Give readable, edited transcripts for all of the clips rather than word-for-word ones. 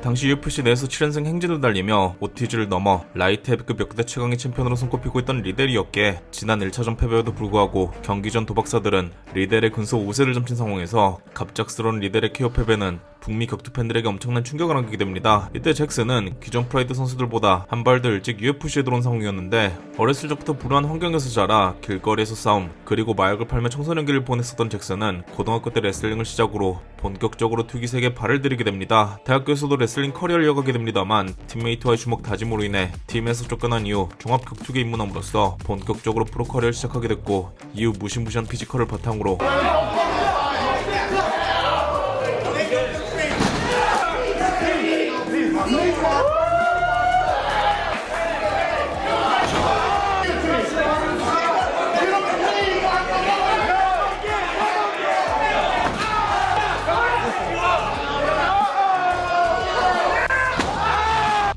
당시 UFC 내에서 7연승 행진을 달리며 오티즈를 넘어 라이트 헤비급 역대 최강의 챔피언으로 손꼽히고 있던 리델이었기에 지난 1차전 패배에도 불구하고 경기 전 도박사들은 리델의 근소 5세를 점친 상황에서 갑작스러운 리델의 KO 패배는 북미 격투 팬들에게 엄청난 충격을 안기게 됩니다. 이때 잭슨은 기존 프라이드 선수들보다 한 발 더 일찍 UFC에 들어온 상황이었는데 어렸을 적부터 불우한 환경에서 자라 길거리에서 싸움 그리고 마약을 팔며 청소년기를 보냈었던 잭슨은 고등학교 때 레슬링을 시작으로 본격적으로 투기색에 발을 들이게 됩니다. 대학교에서도 레슬링 커리어를 이어가게 됩니다만 팀메이트와의 주먹 다짐으로 인해 팀에서 쫓겨난 이후 종합 격투기에 입문함으로써 본격적으로 프로 커리어를 시작하게 됐고 이후 무시무시한 피지컬을 바탕으로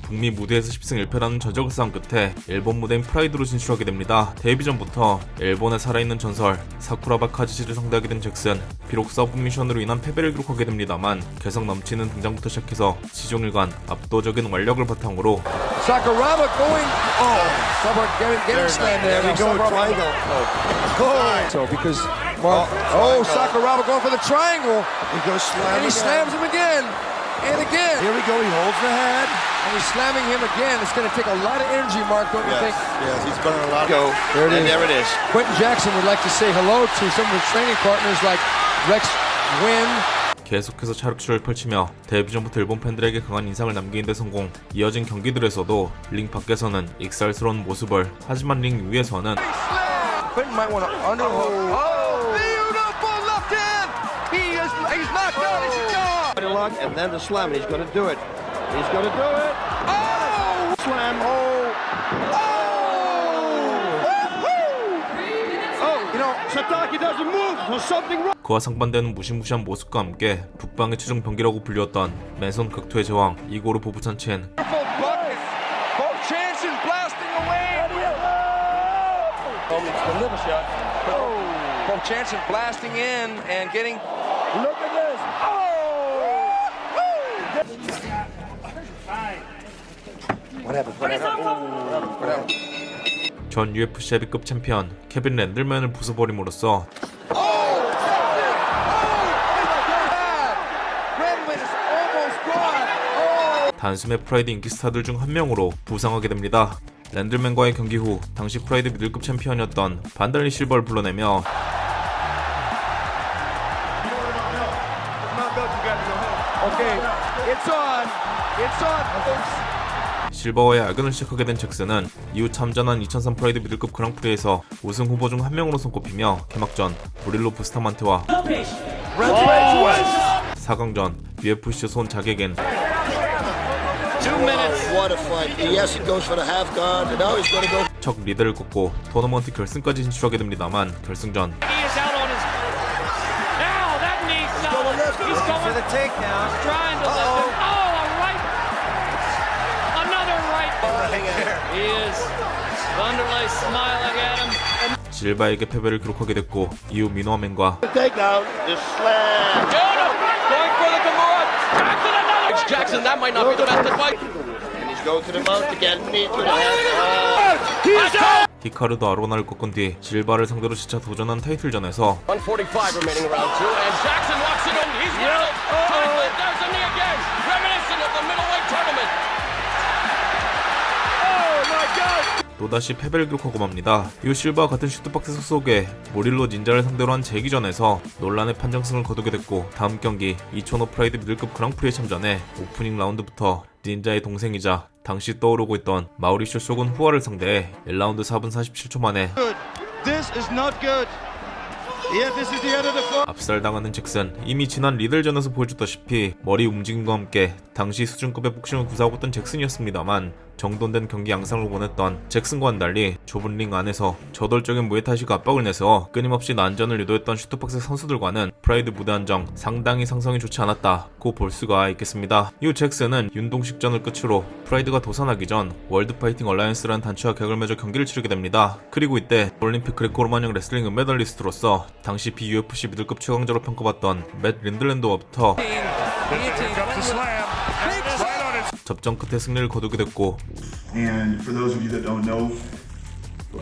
북미 무대에서 10승 1패라는 전적을 쌓은 끝에 일본 무대인 프라이드로 진출하게 됩니다. 데뷔 전부터 일본의 살아있는 전설 사쿠라바 카즈치를 상대하게 된 잭슨, 비록 서브미션으로 인한 패배를 기록하게 됩니다만 개성 넘치는 등장부터 시작해서 시종일관 압도적인 완력을 바탕으로 Sakuraba going, getting slammed there. There we go, triangle. So because Sakuraba going for the triangle, He goes slam and he slams him again and again. Here we go, he holds the head. And he's slamming him again. It's going to take a lot of energy, Mark, don't you think? Yes, he's burning a lot. Go. There it is. There it is. Quentin Jackson would like to say hello to some of his training partners like Rex Wynn. 계속해서 차력쇼를 펼치며 데뷔 전부터 일본 팬들에게 강한 인상을 남기는 데 성공. 이어진 경기들에서도 링 밖에서는 익살스러운 모습을, 하지만 링 위에서는 Quentin might want to underhook. Oh, beautiful left hand. He's knocked out. He's gone. And then the slam, and he's going to do it. He's going to do it. Oh! Slam. Oh! Oh, you know, Satake doesn't move. There's something wrong. 그와 상반되는 무시무시한 모습과 함께 북방의 최종 병기라고 불렸던 맨손 격투의 제왕 이고르 보부찬첸. Both Jansen blasting away. Liver shot. Both Jansen blasting in and getting. Look at this. What happened? 전 UFC 헤비급 챔피언 케빈 랜들맨을 부숴버림으로써 단숨에 프라이드 인기 스타들 중 한 명으로 부상하게 됩니다. 랜들맨과의 경기 후 당시 프라이드 미들급 챔피언이었던 반달리 실버를 불러내며 실버와의 악연을 시작하게 된 잭슨은 이후 참전한 2003 프라이드 미들급 그랑프리에서 우승 후보 중 한 명으로 손꼽히며 개막전 브릴로 부스타만테와 4강전 UFC 손 자객엔 What a fight. Yes, he goes for the half guard, and now he's going to go. 척 리드를 꺾고 토너먼트 결승까지 진출하게 됩니다만 결승전 He's going for the takedown. He's trying to lift him. Oh, a right. Another right. He is. Vanderlei smiling at him. 실바에게 패배를 기록하게 됐고 이후 미노아맨과 Takedown. Just slam. Going for the Kimura. Jackson, that might not be the best advice. And he's going to the mount again. Knee to the head. 히카르도 아로나를 꺾은 뒤 실바를 상대로 재차 도전한 타이틀전에서 145 remaining round two, and Jackson walks it in. He's got it. There's a knee again. Reminiscent of the middleweight tournament. Oh my God. 또다시 패배를 기록하고 맙니다. 이후 실바와 같은 슈트박스 소속의 모릴로 닌자를 상대로 한 재기전에서 논란의 판정승을 거두게 됐고 다음 경기 2005 프라이드 미들급 그랑프리에 참전해 오프닝 라운드부터 닌자의 동생이자 당시 떠오르고 있던 마우리쇼 쇼군 후아를 상대해 1라운드 4분 47초 만에 This is not good. Yeah, this is the end of the fight. 압살당하는 잭슨. 이미 지난 리들전에서 보여줬다시피 머리 움직임과 함께 당시 수준급의 복싱을 구사하고 있던 잭슨이었습니다만 정돈된 경기 양상을 원했던 잭슨과는 달리 좁은 링 안에서 저돌적인 무에타이식 압박을 내서 끊임없이 난전을 유도했던 슈트박스 선수들과는 프라이드 무대 안정 상당히 상성이 좋지 않았다고 볼 수가 있겠습니다. 이후 잭슨은 윤동식전을 끝으로 프라이드가 도산하기 전 월드 파이팅 얼라이언스라는 단체와 계약을 맺어 경기를 치르게 됩니다. 그리고 이때 올림픽 그레코로만형 레슬링 은메달리스트로서 당시 BUFC 미들급 최강자로 평가받던 맷 린들랜드와부터 접전 끝에 승리를 거두게 됐고, And for those of you that don't know,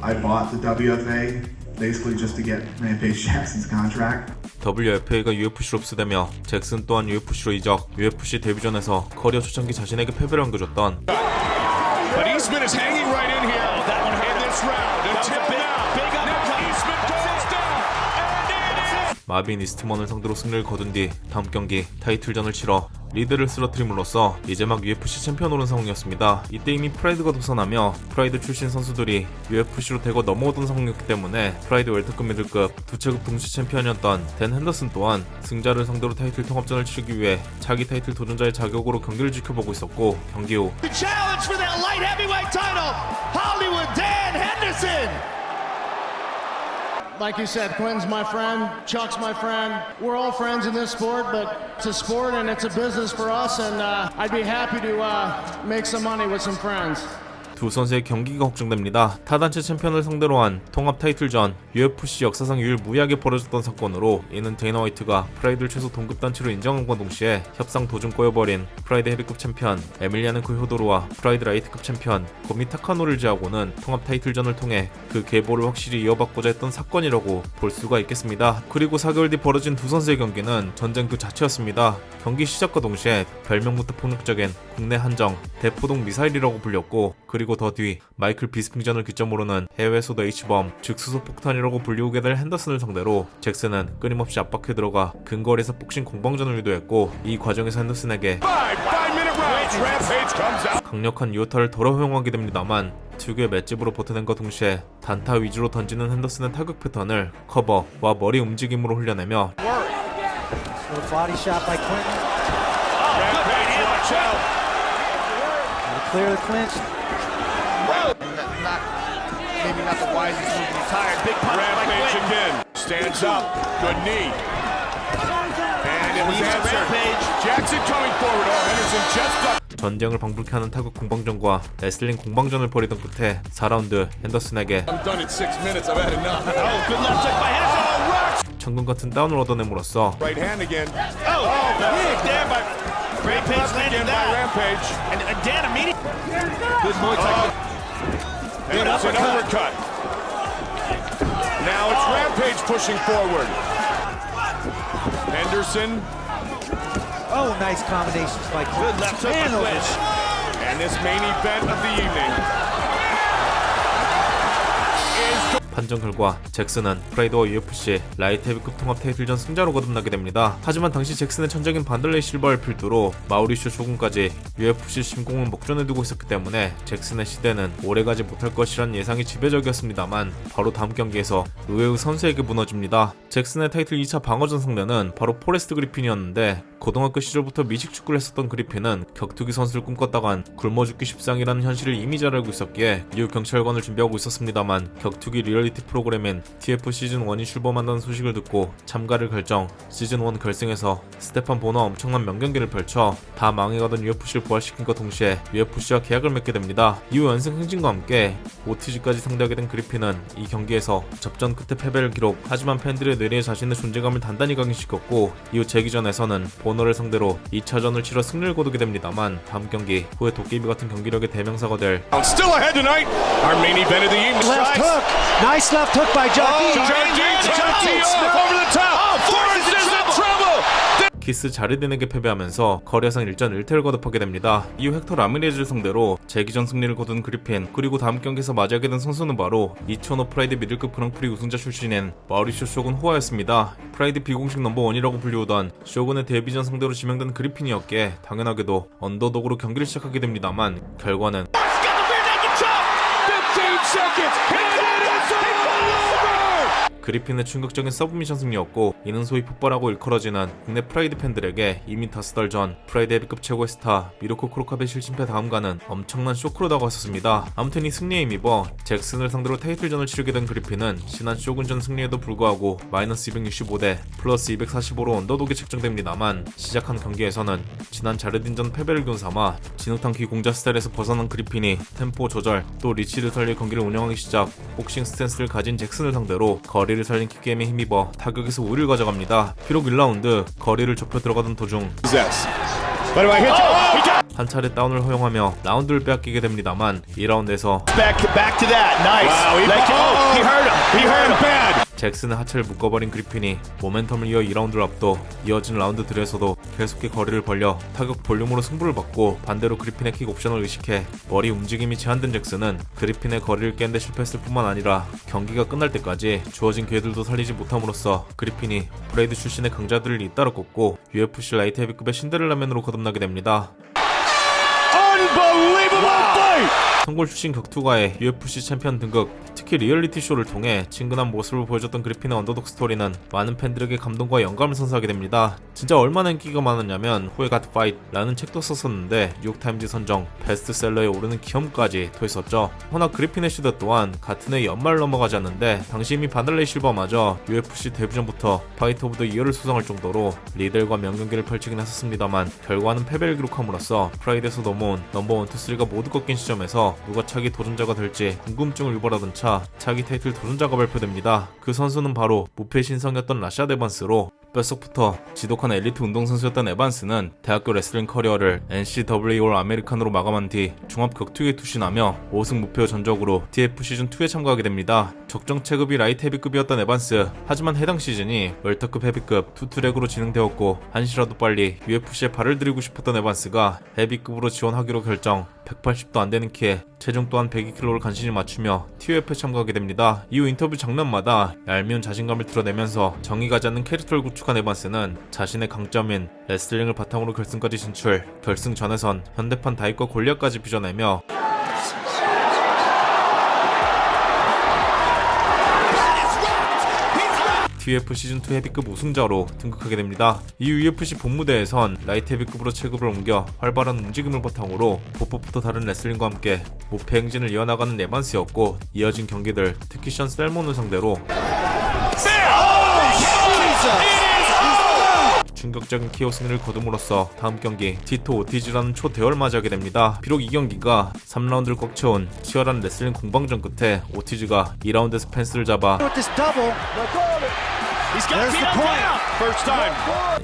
I bought the WFA basically just to get Rampage Jackson's contract. WFA가 UFC로 흡수되며 잭슨 또한 UFC로 이적, UFC 데뷔전에서 커리어 초창기 자신에게 패배를 안겨줬던 But Eastman is hanging right in here. That one in this round. Until now. Now Eastman goes down. And it is. 마빈 이스트먼을 상대로 승리를 거둔 뒤 다음 경기 타이틀전을 치러 리드를 쓰러뜨림으로써 이제 막 UFC 챔피언 오른 상황이었습니다. 이때 이미 프라이드가 도산하며 프라이드 출신 선수들이 UFC로 대거 넘어오던 상황이었기 때문에 프라이드 웰터급 미들급 두 체급 동시 챔피언이었던 댄 핸더슨 또한 승자를 상대로 타이틀 통합전을 치르기 위해 차기 타이틀 도전자의 자격으로 경기를 지켜보고 있었고, 경기 후 The challenge for that light heavyweight title, Hollywood Dan Henderson. Like you said, Quinn's my friend, Chuck's my friend. We're all friends in this sport, but it's a sport and it's a business for us, and I'd be happy to make some money with some friends. 두 선수의 경기가 걱정됩니다. 타단체 챔피언을 상대로 한 통합 타이틀전, UFC 역사상 유일 무리하게 벌어졌던 사건으로 이는 데이너 화이트가 프라이드를 최소 동급 단체로 인정함과 동시에 협상 도중 꼬여버린 프라이드 헤비급 챔피언 에밀리아넨코 효도르와 프라이드 라이트급 챔피언 고미 타카노를 제하고는 통합 타이틀전을 통해 그 계보를 확실히 이어받고자 했던 사건이라고 볼 수가 있겠습니다. 그리고 4개월 뒤 벌어진 두 선수의 경기는 전쟁 그 자체였습니다. 경기 시작과 동시에 별명부터 폭력적인 국내 한정 대포동 미사일이라고 불렸고, 그리고 더 뒤 마이클 비스핑전을 기점으로는 해외 소도 H범 즉 수소 폭탄이라고 불리우게 될 핸더슨을 상대로 잭슨은 끊임없이 압박해 들어가 근거리에서 복싱 공방전을 유도했고, 이 과정에서 핸더슨에게 Five-minute rounds. Rampage comes out. 강력한 유효타를 덜어 허용하게 됩니다만 특유의 맷집으로 버텨낸과 동시에 단타 위주로 던지는 핸더슨의 타격 패턴을 커버와 머리 움직임으로 흘려내며 Little body shot by Clinton. Rampage, watch out. Clear the clinch. Maybe not the wisest move. He's tired. Big punch by Rampage Quinn. again. Stands up. Good knee. And it was Knees to answered. Rampage. Jackson coming forward. Oh, Henderson just ducked. 전쟁을 방불케 하는 타격 공방전과 레슬링 공방전을 벌이던 끝에 4라운드 핸더슨에게 I'm done in 6 minutes. I've had enough. Oh, good left hook by Henderson. Oh, rocks. 천금 같은 다운을 얻어냄으로써 Right hand again. Oh, big there by Rampage Again landed by that. Rampage. And Dan immediately. Good Muay Thai. Henderson uppercut. Now it's Rampage pushing forward. Henderson. Oh, nice combinations by Clinton. Good left hook by Man over Quinn. And this main event of the evening is 판정 결과 잭슨은 프라이드와 UFC 라이트 헤비급 통합 타이틀전 승자로 거듭나게 됩니다. 하지만 당시 잭슨의 천적인 반들레이 실버를 필두로 마우리쇼 쇼군까지 UFC 심공을 목전에 두고 있었기 때문에 잭슨의 시대는 오래가지 못할 것이란 예상이 지배적이었습니다만 바로 다음 경기에서 의외의 선수에게 무너집니다. 잭슨의 타이틀 2차 방어전 상대는 바로 포레스트 그리핀이었는데, 고등학교 시절부터 미식축구를 했었던 그리핀은 격투기 선수를 꿈꿨다간 굶어 죽기 십상이라는 현실을 이미 잘 알고 있었기에 미국 경찰관을 준비하고 있었습니다만 격투기 리얼리티 프로그램인 TF 시즌1이 출범한다는 소식을 듣고 참가를 결정, 시즌1 결승에서 스테판 보너와 엄청난 명경기를 펼쳐 다 망해가던 UFC를 부활시킨과 동시에 UFC와 계약을 맺게 됩니다. 이후 연승 행진과 함께 OTG까지 상대하게 된 그리핀은 이 경기에서 접전 끝에 패배를 기록, 하지만 팬들의 뇌리에 자신의 존재감을 단단히 각인시켰고, 이후 재기전에서는 보너를 상대로 2차전을 치러 승리를 거두게 됩니다만 다음 경기 후에 도깨비 같은 경기력의 대명사가 될 still ahead tonight. Our main event of the evening. Left hook. Nice left hook by Jockey. Jardine trying to tee off over the top. Forrest is in trouble. 키스 자르딘에게 패배하면서 커리어상 1전 1패를 거듭하게 됩니다. 이후 헥터 라미레즈를 상대로 재기전 승리를 거둔 그리핀, 그리고 다음 경기에서 맞이하게 된 선수는 바로 2005 프라이드 미들급 그랑프리 우승자 출신인 마우리쇼 쇼군 호아였습니다. 프라이드 비공식 넘버1이라고 불리우던 쇼군의 데뷔전 상대로 지명된 그리핀이었기에 당연하게도 언더독으로 경기를 시작하게 됩니다만 결과는 Got the rear naked choke. 15 seconds. And it is over. 그리핀의 충격적인 서브미션 승리였고, 이는 소위 폭발하고 일컬어지는 국내 프라이드 팬들에게 이미 5달 전 프라이드 헤비급 최고의 스타 미로코 크로캅의 실신패 다음가는 엄청난 쇼크로 다가왔었습니다. 아무튼 이 승리에 힘입어 잭슨을 상대로 타이틀전을 치르게 된 그리핀은 지난 쇼군전 승리에도 불구하고 마이너스 265대 플러스 245로 언더독이 책정됩니다만, 시작한 경기에서는 지난 자르딘전 패배를 교훈삼아 진흙탕 기공자 스타일에서 벗어난 그리핀이 템포 조절 또 리치를 살릴 경기를 운영하기 시작, 복싱 스탠스를 가진 잭슨을 상대로 거리를 살린 킥게임에 힘입어 타격에서 우위를 가져갑니다. 비록 1라운드 거리를 좁혀 들어가던 도중 한 차례 다운을 허용하며 라운드를 빼앗기게 됩니다만 2라운드에서 Back to that. Nice. Wow, he hurt him. He hurt him bad. 잭슨의 하체를 묶어버린 그리핀이 모멘텀을 이어 2라운드를 앞둬 이어진 라운드들에서도 계속해 거리를 벌려 타격 볼륨으로 승부를 받고 반대로 그리핀의 킥 옵션을 의식해 머리 움직임이 제한된 잭슨은 그리핀의 거리를 깬데 실패했을 뿐만 아니라 경기가 끝날 때까지 주어진 기회들도 살리지 못함으로써 그리핀이 프레이드 출신의 강자들을 잇따라 꺾고 UFC 라이트 헤비급의 신데렐라맨으로 거듭나게 됩니다. Unbelievable fight. 성골 출신 격투가의 UFC 챔피언 등극, 특히 리얼리티 쇼를 통해 친근한 모습을 보여줬던 그리핀의 언더독 스토리는 많은 팬들에게 감동과 영감을 선사하게 됩니다. 진짜 얼마나 인기가 많았냐면 후에 갓 파이트라는 책도 썼었는데 뉴욕타임즈 선정 베스트셀러에 오르는 기염까지 토했었죠. 허나 그리핀의 시대 또한 같은 해 연말 넘어가지 않는데 당시 이미 바들레이 실버마저 UFC 데뷔 전부터 파이트 오브 더 이어를 수상할 정도로 리델과 명경기를 펼치긴 했었습니다만 결과는 패배를 기록함으로써 프라이드에서 넘어온 넘버 1, 2, 3가 모두 꺾인 시점에서 누가 차기 도전자가 될지 궁금증을 유발하던 차 차기 타이틀 도전자가 발표됩니다. 그 선수는 바로 무패 신성이었던 라샤드 에반스로 뼛속부터 지독한 엘리트 운동선수였던 에반스는 대학교 레슬링 커리어를 NCAA 올 아메리칸으로 마감한 뒤 종합 격투기에 투신하며 5승 무패의 전적으로 TF 시즌2에 참가하게 됩니다. 적정 체급이 라이트 헤비급이었던 에반스, 하지만 해당 시즌이 웰터급 헤비급 투트랙으로 진행되었고 한시라도 빨리 UFC에 발을 들이고 싶었던 에반스가 헤비급으로 지원하기로 결정. 180도 안되는 키에 체중 또한 102kg를 간신히 맞추며 TUF에 참가하게 됩니다. 이후 인터뷰 장면마다 얄미운 자신감을 드러내면서 정의 가지 않는 캐릭터를 구축한 에반스는 자신의 강점인 레슬링을 바탕으로 결승까지 진출, 결승전에선 현대판 다이과 골리앗까지 빚어내며 TUF 시즌2 헤비급 우승자로 등극하게 됩니다. 이후 UFC 본무대에선 라이트 헤비급으로 체급을 옮겨 활발한 움직임을 바탕으로 보법부터 다른 레슬링과 함께 무패 행진을 이어나가는 에반스였고 이어진 경기들, 특히 션 셀몬을 상대로 충격적인 KO 승리를 거둠으로써 다음 경기 티토 오티즈라는 초대열을 맞이하게 됩니다. 비록 이 경기가 3라운드를 꽉 채운 치열한 레슬링 공방전 끝에 오티즈가 2라운드에서 펜스를 잡아 There's the point. First time.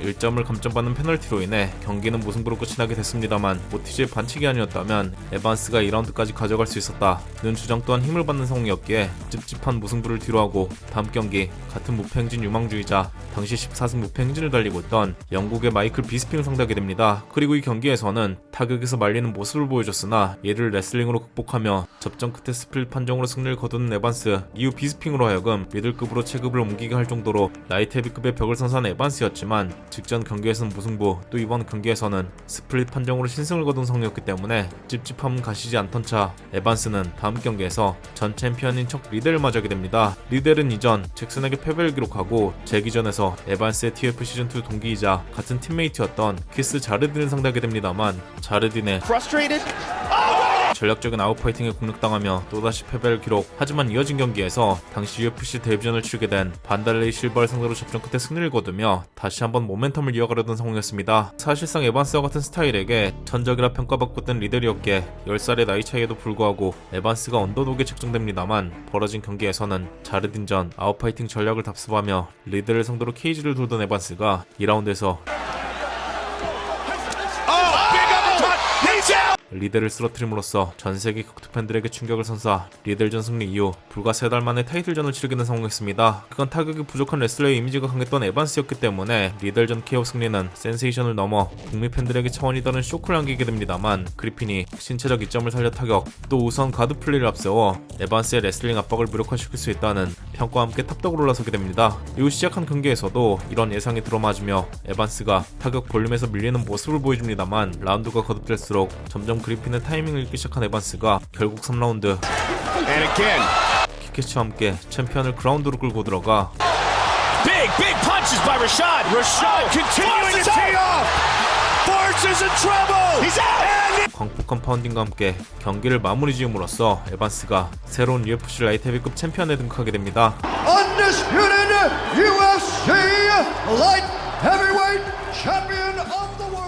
1점을 감점받는 페널티로 인해 경기는 무승부로 끝이 나게 됐습니다만 오티즈의 반칙이 아니었다면 에반스가 2라운드까지 가져갈 수 있었다는 주장 또한 힘을 받는 상황이었기에 찝찝한 무승부를 뒤로하고 다음 경기 같은 무패행진 유망주의자 당시 14승 무패행진을 달리고 있던 영국의 마이클 비스핑을 상대하게 됩니다. 그리고 이 경기에서는 타격에서 말리는 모습을 보여줬으나 이를 레슬링으로 극복하며 접전 끝에 스플릿 판정으로 승리를 거두는 에반스, 이후 비스핑으로 하여금 미들급으로 체급을 옮기게 할 정도로 라이트 헤비급의 벽을 선사한 에반스였지만 직전 경기에서는 무승부, 또 이번 경기에서는 스플릿 판정으로 신승을 거둔 상황이었기 때문에 찝찝함은 가시지 않던 차 에반스는 다음 경기에서 전 챔피언인 척 리델을 맞이하게 됩니다. 리델은 이전 잭슨에게 패배를 기록하고 재기전에서 에반스의 TF 시즌2 동기이자 같은 팀메이트였던 키스 자르딘을 상대하게 됩니다만 자르딘의 Frustrated. 전략적인 아웃파이팅에 공략당하며 또다시 패배를 기록. 하지만 이어진 경기에서 당시 UFC 데뷔전을 치르게 된 반달레이 실버를 상대로 접전 끝에 승리를 거두며 다시 한번 모멘텀을 이어가려던 상황이었습니다. 사실상 에반스와 같은 스타일에게 천적이라 평가받고 있던 리델이었기에 10살의 나이 차이에도 불구하고 에반스가 언더독에 책정됩니다만 벌어진 경기에서는 자르딘전 아웃파이팅 전략을 답습하며 리델을 상대로 케이지를 돌던 에반스가 2라운드에서 리델을 쓰러뜨림으로써 전세계 격투 팬들에게 충격을 선사 리델전 승리 이후 불과 3달 만에 타이틀전을 치르게 된 상황이었습니다. 그간 타격이 부족한 레슬러의 이미지가 강했던 에반스였기 때문에 리델전 KO 승리는 센세이션을 넘어 북미 팬들에게 차원이 다른 쇼크를 안기게 됩니다만 그리핀이 신체적 이점을 살려 타격, 또 우선 가드 플레이를 앞세워 에반스의 레슬링 압박을 무력화시킬 수 있다는 평가와 함께 탑덕으로 올라서게 됩니다. 이후 시작한 경기에서도 이런 예상이 들어맞으며 에반스가 타격 볼륨에서 밀리는 모습을 보여줍니다만 라운드가 거듭될수록 점점 그리핀의 타이밍을 잃기 시작한 에반스가 결국 3라운드 킥캐치와 함께 챔피언을 그라운드로 끌고 들어가 Big punches by Rashad. Rashad continuing to tee off. Force is in trouble. He's out. 광폭한 파운딩과 함께 경기를 마무리 지음으로써 에반스가 새로운 UFC 라이트 헤비급 챔피언에 등극하게 됩니다. Undisputed UFC Light Heavyweight Champion of the World.